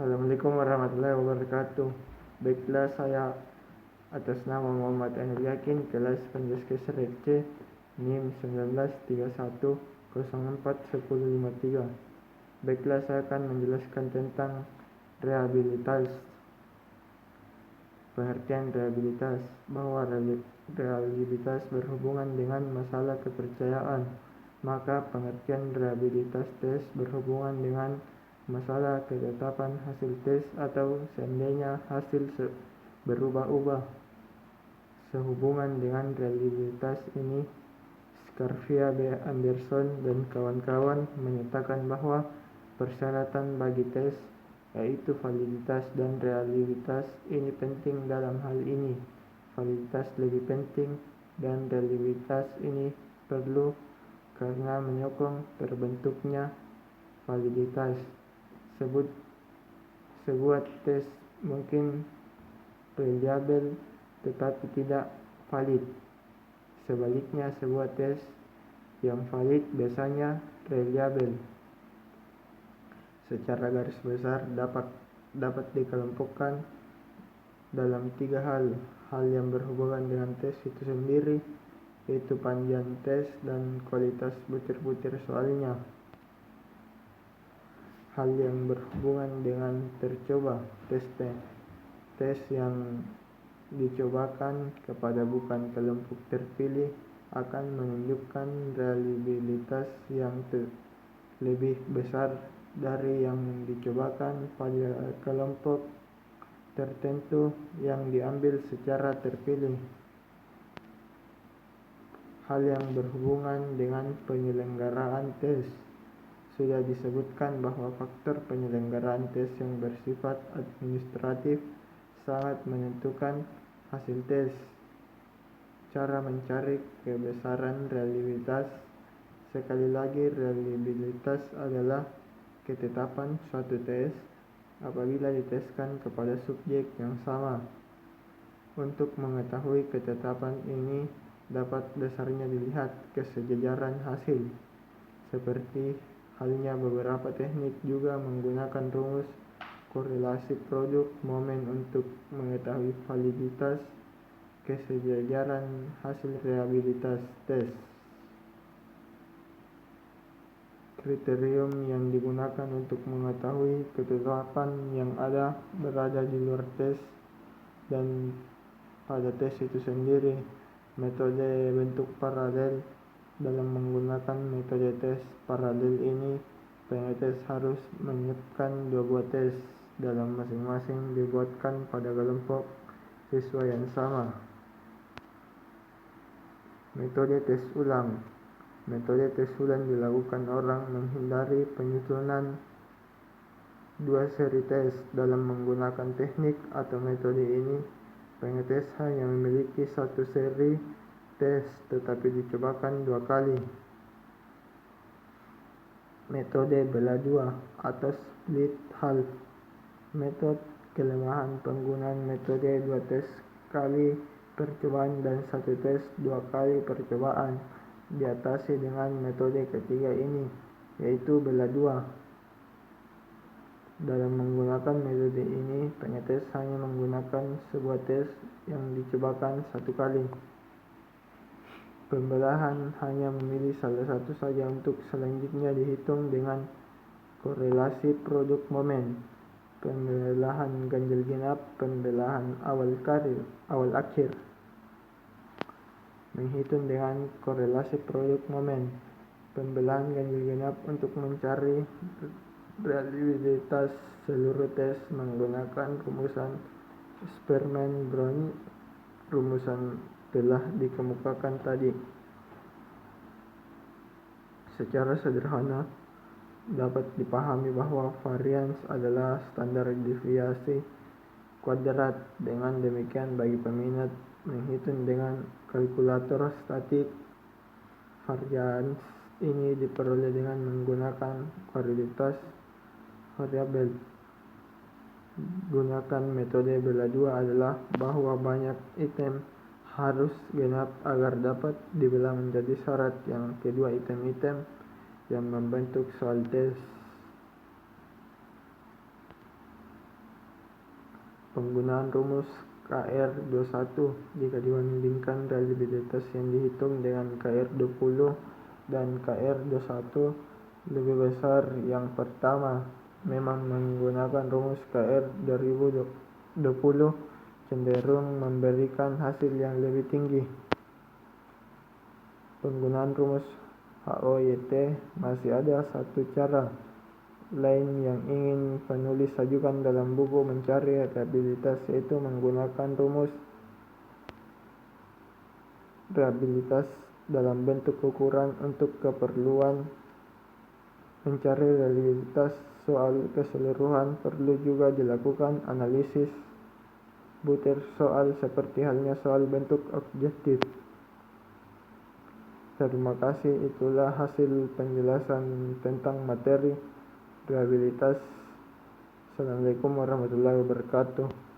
Assalamualaikum warahmatullahi wabarakatuh. Baiklah, saya atas nama Muhammad Anil Yakin, kelas Penjaskes Red C, NIM 1931041053. Baiklah, saya akan menjelaskan tentang rehabilitas. Pengertian rehabilitas, bahwa rehabilitas berhubungan dengan masalah kepercayaan. Maka pengertian rehabilitas tes berhubungan dengan masalah ketetapan hasil tes atau seandainya hasil berubah-ubah. Sehubungan dengan rehabilitas ini, Scarfia B. Anderson dan kawan-kawan menyatakan bahwa persyaratan bagi tes, yaitu validitas dan reliabilitas, ini penting dalam hal ini. Validitas lebih penting dan reliabilitas ini perlu karena menyokong terbentuknya validitas. Sebuah tes mungkin reliable tetapi tidak valid. Sebaliknya, sebuah tes yang valid biasanya reliable. Secara garis besar dapat dikelompokkan dalam 3 hal. Hal yang berhubungan dengan tes itu sendiri, yaitu panjang tes dan kualitas butir-butir soalnya. Hal yang berhubungan dengan tercoba, tes yang dicobakan kepada bukan kelompok terpilih akan menunjukkan reliabilitas yang lebih besar dari yang dicobakan pada kelompok tertentu yang diambil secara terpilih. Hal yang berhubungan dengan penyelenggaraan tes. Sudah disebutkan bahwa faktor penyelenggaraan tes yang bersifat administratif sangat menentukan hasil tes. Cara mencari kebesaran reliabilitas. Sekali lagi, reliabilitas adalah ketetapan suatu tes apabila diteskan kepada subjek yang sama. Untuk mengetahui ketetapan ini dapat dasarnya dilihat kesejajaran hasil. Seperti halnya beberapa teknik juga menggunakan rumus korelasi produk momen untuk mengetahui validitas kesejajaran hasil rehabilitas tes. Kriterium yang digunakan untuk mengetahui ketetapan yang berada di luar tes dan pada tes itu sendiri. Metode bentuk paralel. Dalam menggunakan metode tes paralel ini, pengetes harus menyiapkan 2 buah tes dalam masing-masing dibuatkan pada kelompok siswa yang sama. Metode tes ulang. Metode tes ulang dilakukan orang menghindari penyusunan 2 seri tes. Dalam menggunakan teknik atau metode ini, pengetes hanya memiliki 1 seri tes tetapi dicobakan 2 kali. Metode belah 2 atau split half. Kelemahan penggunaan metode 2 tes kali percobaan dan 1 tes 2 kali percobaan diatasi dengan metode ketiga ini, yaitu belah 2. Dalam menggunakan metode ini, pengetes hanya menggunakan sebuah tes yang dicobakan 1 kali. Pembelahan hanya memilih salah satu saja untuk selanjutnya dihitung dengan korelasi produk momen. Pembelahan ganjil genap, pembelahan awal akhir. Menghitung dengan korelasi produk momen. Pembelahan ganjil genap untuk mencari reliabilitas seluruh tes menggunakan rumusan Sperman-Brown. Rumusan telah dikemukakan tadi. Secara sederhana dapat dipahami bahwa varians adalah standar deviasi kuadrat. Dengan demikian, bagi peminat menghitung dengan kalkulator statik, varians ini diperoleh dengan menggunakan kuadritas variabel. Gunakan metode belah 2 adalah bahwa banyak item harus genap agar dapat dibelah menjadi syarat yang kedua item-item yang membentuk soal tes. Penggunaan rumus KR21 jika dibandingkan reliabilitas yang dihitung dengan KR20 dan KR21 lebih besar. Yang pertama, memang menggunakan rumus KR2020 cenderung memberikan hasil yang lebih tinggi. Penggunaan rumus HOYT masih ada satu cara lain yang ingin penulis ajukan dalam buku mencari reliabilitas, yaitu menggunakan rumus reliabilitas dalam bentuk ukuran. Untuk keperluan mencari reliabilitas soal keseluruhan perlu juga dilakukan analisis butir soal seperti halnya soal bentuk objektif. Terima kasih, itulah hasil penjelasan tentang materi reliabilitas. Assalamualaikum warahmatullahi wabarakatuh.